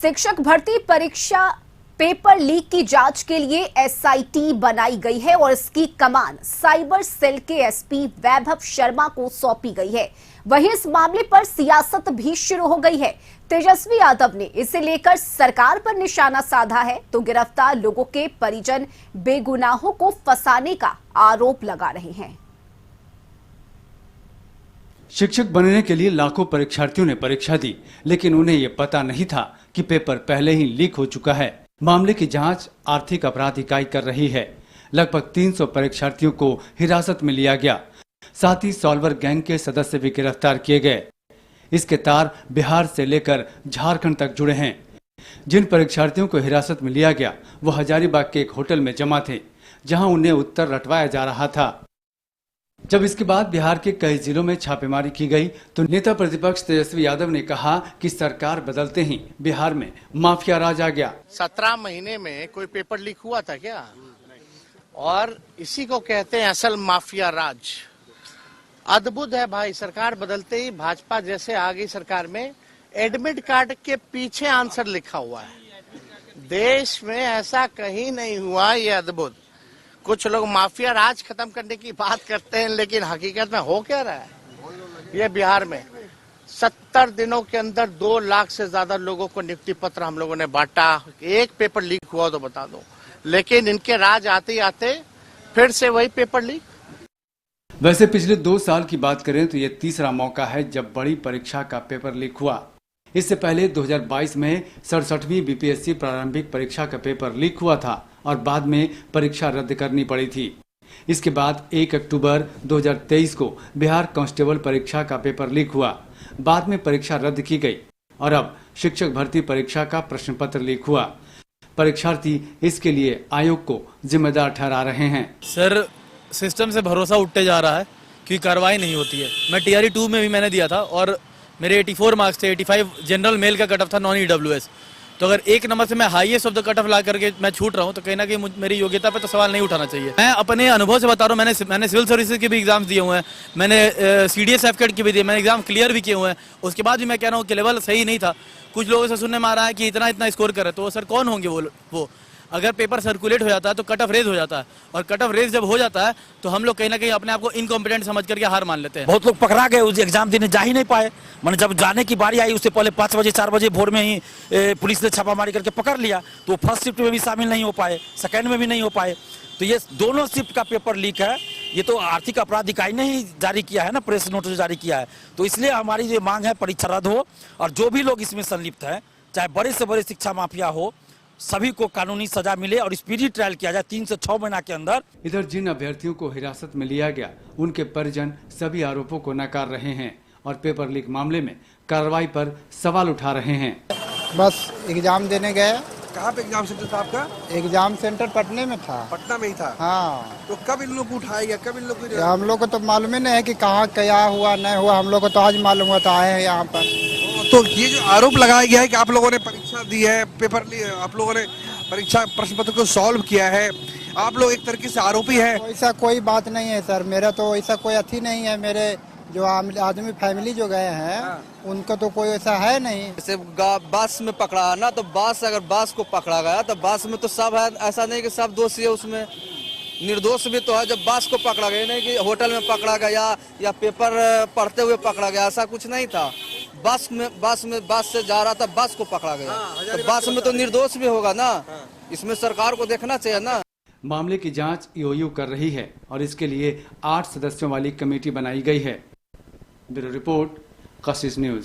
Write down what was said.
शिक्षक भर्ती परीक्षा पेपर लीक की जांच के लिए एसआईटी बनाई गई है और इसकी कमान साइबर सेल के एसपी वैभव शर्मा को सौंपी गई है। वहीं इस मामले पर सियासत भी शुरू हो गई है। तेजस्वी यादव ने इसे लेकर सरकार पर निशाना साधा है तो गिरफ्तार लोगों के परिजन बेगुनाहों को फंसाने का आरोप लगा रहे हैं। शिक्षक बनने के लिए लाखों परीक्षार्थियों ने परीक्षा दी, लेकिन उन्हें ये पता नहीं था कि पेपर पहले ही लीक हो चुका है। मामले की जांच आर्थिक अपराध इकाई कर रही है। लगभग 300 परीक्षार्थियों को हिरासत में लिया गया। साथ ही सॉल्वर गैंग के सदस्य भी गिरफ्तार किए गए। इसके तार बिहार से लेकर झारखंड तक जुड़े हैं। जिन परीक्षार्थियों को हिरासत में लिया गया वो हजारीबाग के एक होटल में जमा थे, जहां उन्हें उत्तर रटवाया जा रहा था। जब इसके बाद बिहार के कई जिलों में छापेमारी की गई तो नेता प्रतिपक्ष तेजस्वी यादव ने कहा कि सरकार बदलते ही बिहार में माफिया राज आ गया। 17 महीने में कोई पेपर लीक हुआ था क्या? और इसी को कहते हैं असल माफिया राज। अद्भुत है भाई, सरकार बदलते ही भाजपा जैसे आ गई सरकार में, एडमिट कार्ड के पीछे आंसर लिखा हुआ है। देश में ऐसा कहीं नहीं हुआ, ये अद्भुत। कुछ लोग माफिया राज खत्म करने की बात करते हैं, लेकिन हकीकत में हो क्या रहा है? ये बिहार में 70 दिनों के अंदर 2 लाख से ज्यादा लोगों को नियुक्ति पत्र हम लोगों ने बांटा। एक पेपर लीक हुआ तो बता दो, लेकिन इनके राज आते ही आते फिर से वही पेपर लीक। वैसे पिछले 2 साल की बात करें तो ये तीसरा मौका है जब बड़ी परीक्षा का पेपर लीक हुआ। इससे पहले 2022 में 67वीं बीपीएससी प्रारंभिक परीक्षा का पेपर लीक हुआ था और बाद में परीक्षा रद्द करनी पड़ी थी। इसके बाद 1 अक्टूबर 2023 को बिहार कांस्टेबल परीक्षा का पेपर लीक हुआ। बाद में परीक्षा रद्द की गई और अब शिक्षक भर्ती परीक्षा का प्रश्न पत्र लीक हुआ। परीक्षार्थी इसके लिए आयोग को जिम्मेदार ठहरा रहे हैं। सर, सिस्टम से भरोसा उठते जा रहा है क्योंकि कार्रवाई नहीं होती है। मैं टीआरई 2 में भी मैंने दिया था और मेरे 84 मार्क्स थे। 85 जनरल मेल का कट ऑफ था, नॉन ईडब्ल्यूएस। तो अगर 1 नंबर से मैं highest of the cut off ला करके मैं छूट रहा हूँ तो कहीं ना कहीं मेरी योग्यता पे तो सवाल नहीं उठाना चाहिए। मैं अपने अनुभव से बता रहा हूँ, मैंने सिविल सर्विसेज के भी एग्जाम्स दिए हुए हैं, मैंने सीडीएस एफकेट के भी दिए, मैंने एग्जाम क्लियर भी किए हुए हैं। उसके बाद भी मैं कह रहा हूँ कि लेवल सही नहीं था। कुछ लोगों से सुनने में आ रहा है कि इतना स्कोर करे, तो सर कौन होंगे वो? अगर पेपर सर्कुलेट हो जाता है तो कट ऑफ रेज हो जाता है, और कट ऑफ रेज जब हो जाता है तो हम लोग कहीं ना कहीं अपने आप को इनकॉम्पिटेंट समझ करके हार मान लेते हैं। बहुत लोग पकड़ा गए, उस एग्जाम देने जा ही नहीं पाए। मैंने जब जाने की बारी आई उससे पहले 5 बजे 4 बजे भोर में ही पुलिस ने छापामारी करके पकड़ लिया, तो फर्स्ट शिफ्ट में भी शामिल नहीं हो पाए, सेकेंड में भी नहीं हो पाए। तो ये दोनों शिफ्ट का पेपर लीक है। ये तो आर्थिक अपराध इकाई ने ही जारी किया है ना, प्रेस नोटिस जारी किया है। तो इसलिए हमारी ये मांग है परीक्षा रद्द हो, और जो भी लोग इसमें संलिप्त है, चाहे बड़े से बड़े शिक्षा माफिया हो, सभी को कानूनी सजा मिले और स्पीडी ट्रायल किया जाए 3 से 6 महीना के अंदर। इधर जिन अभ्यर्थियों को हिरासत में लिया गया उनके परिजन सभी आरोपों को नकार रहे हैं और पेपर लीक मामले में कार्रवाई पर सवाल उठा रहे हैं। बस एग्जाम देने गए। कहाँ पे एग्जाम सेंटर था आपका? एग्जाम सेंटर पटने में था। पटना में ही था? हाँ। तो कब इन लोग को उठाया गया, कब इन लोग को? हम लोग को तो मालूम ही नहीं है कि कहाँ क्या हुआ नहीं हुआ। हम लोग को तो आज मालूम हुआ, तो आए हैं यहाँ पर। तो ये जो आरोप लगाया गया है कि आप लोगों ने परीक्षा दी है, पेपर आप लोगों ने परीक्षा प्रश्न पत्र को सॉल्व किया है, आप लोग एक तरीके से आरोपी है। ऐसा कोई बात नहीं है सर, मेरा तो ऐसा कोई अथी नहीं है। मेरे जो आदमी फैमिली जो गए हैं उनको तो कोई ऐसा है नहीं। जैसे बस में पकड़ा ना, तो बस अगर बस को पकड़ा गया तो बस में तो सब है, ऐसा नहीं कि सब दोषी है, उसमें निर्दोष भी तो है। जब बस को पकड़ा गया, नहीं कि होटल में पकड़ा गया या पेपर पढ़ते हुए पकड़ा गया, ऐसा कुछ नहीं था। बस से जा रहा था, बस को पकड़ा गया, तो बस में तो निर्दोष भी होगा ना। इसमें सरकार को देखना चाहिए ना। मामले की जांच ईओयू कर रही है और इसके लिए 8 सदस्यों वाली कमेटी बनाई गई है। ब्यूरो रिपोर्ट, कशिश न्यूज।